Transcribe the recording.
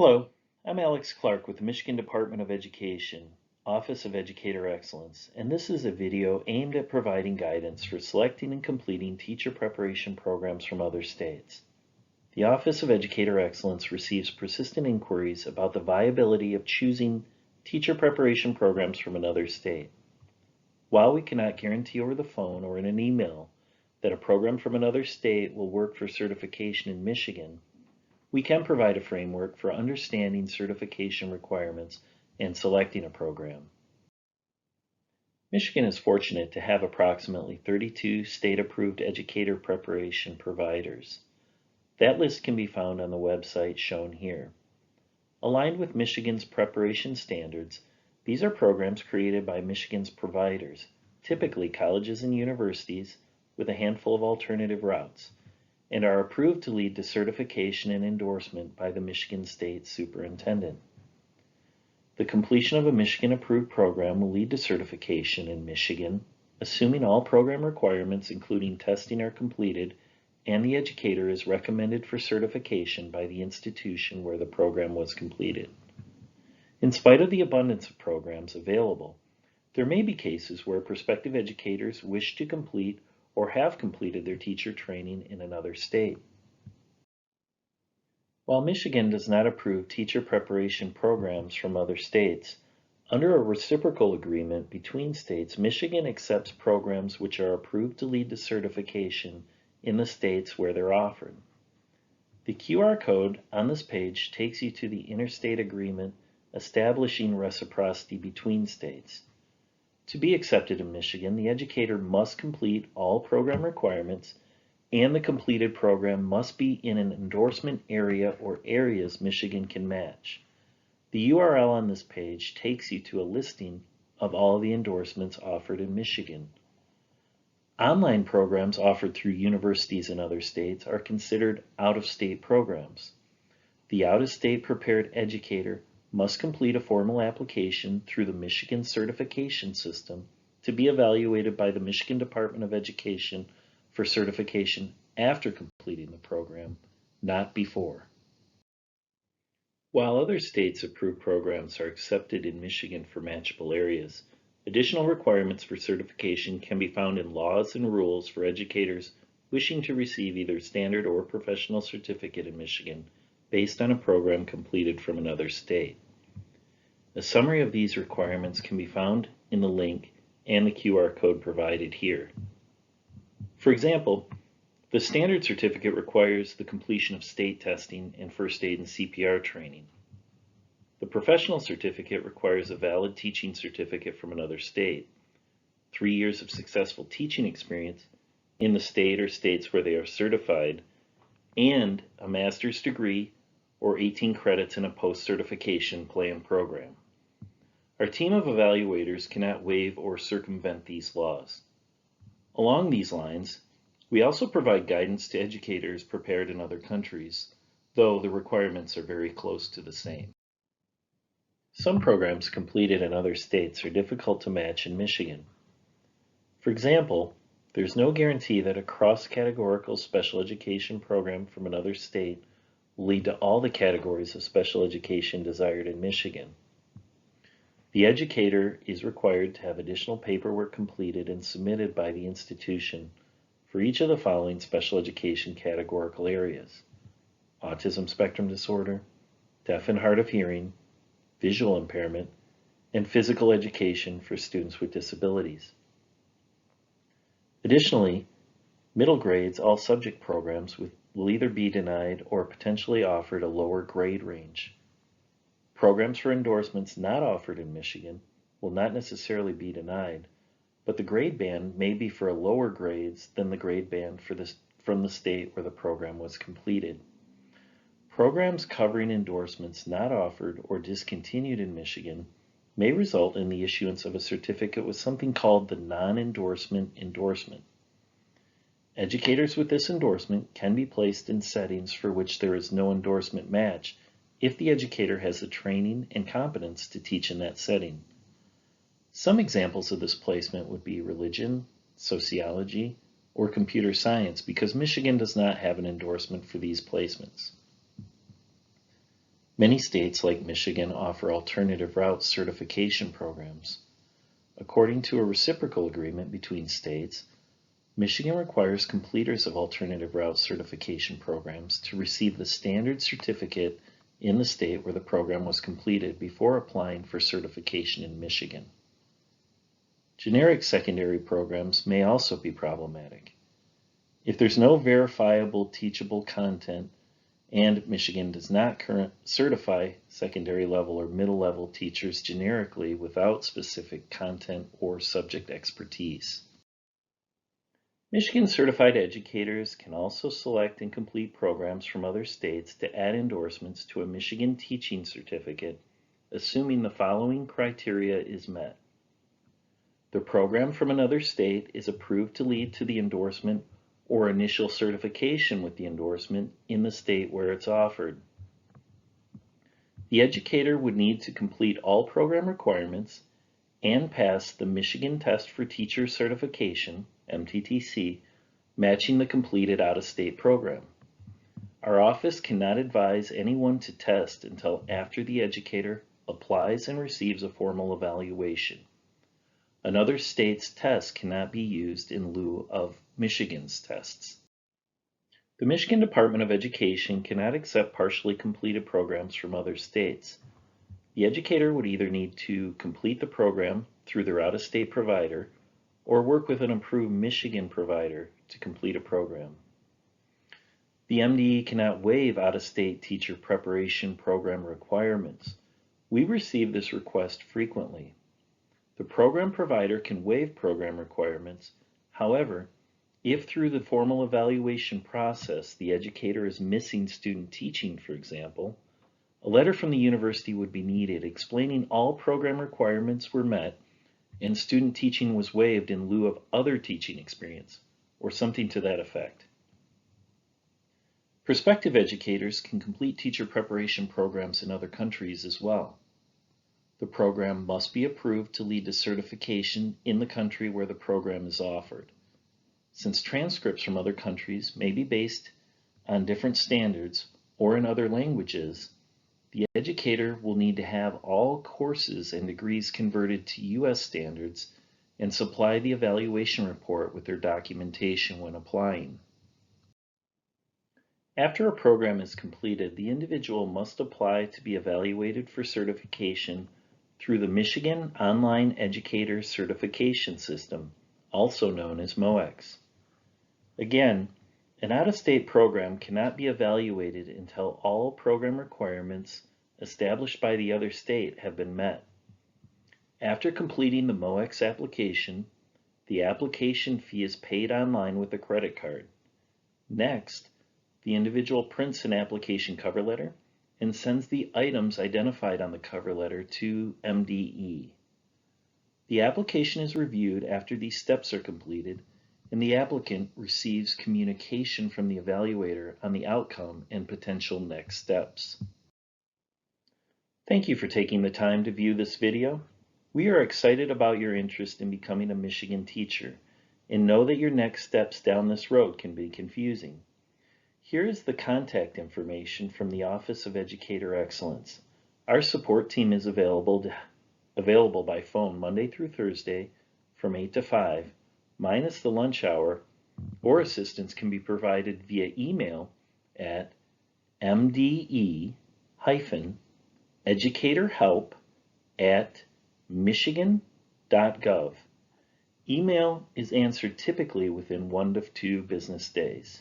Hello, I'm Alex Clark with the Michigan Department of Education, Office of Educator Excellence, and this is a video aimed at providing guidance for selecting and completing teacher preparation programs from other states. The Office of Educator Excellence receives persistent inquiries about the viability of choosing teacher preparation programs from another state. While we cannot guarantee over the phone or in an email that a program from another state will work for certification in Michigan, we can provide a framework for understanding certification requirements and selecting a program. Michigan is fortunate to have approximately 32 state-approved educator preparation providers. That list can be found on the website shown here. Aligned with Michigan's preparation standards, these are programs created by Michigan's providers, typically colleges and universities, with a handful of alternative routes, and are approved to lead to certification and endorsement by the Michigan State Superintendent. The completion of a Michigan-approved program will lead to certification in Michigan, assuming all program requirements including testing are completed and the educator is recommended for certification by the institution where the program was completed. In spite of the abundance of programs available, there may be cases where prospective educators wish to complete or have completed their teacher training in another state. While Michigan does not approve teacher preparation programs from other states, under a reciprocal agreement between states, Michigan accepts programs which are approved to lead to certification in the states where they're offered. The QR code on this page takes you to the interstate agreement establishing reciprocity between states. To be accepted in Michigan, the educator must complete all program requirements, and the completed program must be in an endorsement area or areas Michigan can match. The URL on this page takes you to a listing of all the endorsements offered in Michigan. Online programs offered through universities in other states are considered out-of-state programs. The out-of-state prepared educator must complete a formal application through the Michigan certification system to be evaluated by the Michigan Department of Education for certification after completing the program, not before. While other states' approved programs are accepted in Michigan for matchable areas, additional requirements for certification can be found in laws and rules for educators wishing to receive either standard or professional certificate in Michigan based on a program completed from another state. A summary of these requirements can be found in the link and the QR code provided here. For example, the standard certificate requires the completion of state testing and first aid and CPR training. The professional certificate requires a valid teaching certificate from another state, 3 years of successful teaching experience in the state or states where they are certified, and a master's degree or 18 credits in a post-certification plan program. Our team of evaluators cannot waive or circumvent these laws. Along these lines, we also provide guidance to educators prepared in other countries, though the requirements are very close to the same. Some programs completed in other states are difficult to match in Michigan. For example, there's no guarantee that a cross-categorical special education program from another state will lead to all the categories of special education desired in Michigan. The educator is required to have additional paperwork completed and submitted by the institution for each of the following special education categorical areas: autism spectrum disorder, deaf and hard of hearing, visual impairment, and physical education for students with disabilities. Additionally, middle grades all subject programs will either be denied or potentially offered a lower grade range. Programs for endorsements not offered in Michigan will not necessarily be denied, but the grade band may be for lower grades than the grade band from the state where the program was completed. Programs covering endorsements not offered or discontinued in Michigan may result in the issuance of a certificate with something called the non-endorsement endorsement. Educators with this endorsement can be placed in settings for which there is no endorsement match if the educator has the training and competence to teach in that setting. Some examples of this placement would be religion, sociology, or computer science, because Michigan does not have an endorsement for these placements. Many states, like Michigan, offer alternative route certification programs. According to a reciprocal agreement between states, Michigan requires completers of alternative route certification programs to receive the standard certificate in the state where the program was completed before applying for certification in Michigan. Generic secondary programs may also be problematic. If there's no verifiable teachable content, and Michigan does not certify secondary level or middle level teachers generically without specific content or subject expertise. Michigan certified educators can also select and complete programs from other states to add endorsements to a Michigan teaching certificate, assuming the following criteria is met. The program from another state is approved to lead to the endorsement or initial certification with the endorsement in the state where it's offered. The educator would need to complete all program requirements and pass the Michigan Test for Teacher Certification, MTTC, matching the completed out-of-state program. Our office cannot advise anyone to test until after the educator applies and receives a formal evaluation. Another state's test cannot be used in lieu of Michigan's tests. The Michigan Department of Education cannot accept partially completed programs from other states. The educator would either need to complete the program through their out-of-state provider or work with an approved Michigan provider to complete a program. The MDE cannot waive out-of-state teacher preparation program requirements. We receive this request frequently. The program provider can waive program requirements. However, if through the formal evaluation process the educator is missing student teaching, for example, a letter from the university would be needed explaining all program requirements were met and student teaching was waived in lieu of other teaching experience, or something to that effect. Prospective educators can complete teacher preparation programs in other countries as well. The program must be approved to lead to certification in the country where the program is offered. Since transcripts from other countries may be based on different standards or in other languages, the educator will need to have all courses and degrees converted to U.S. standards and supply the evaluation report with their documentation when applying. After a program is completed, the individual must apply to be evaluated for certification through the Michigan Online Educator Certification System, also known as MOEX. Again, an out-of-state program cannot be evaluated until all program requirements established by the other state have been met. After completing the MOEX application, the application fee is paid online with a credit card. Next, the individual prints an application cover letter and sends the items identified on the cover letter to MDE. The application is reviewed after these steps are completed, and the applicant receives communication from the evaluator on the outcome and potential next steps. Thank you for taking the time to view this video. We are excited about your interest in becoming a Michigan teacher, and know that your next steps down this road can be confusing. Here is the contact information from the Office of Educator Excellence. Our support team is available by phone Monday through Thursday from 8 to 5, minus the lunch hour, or assistance can be provided via email at mde-educatorhelp@michigan.gov. Email is answered typically within 1 to 2 business days.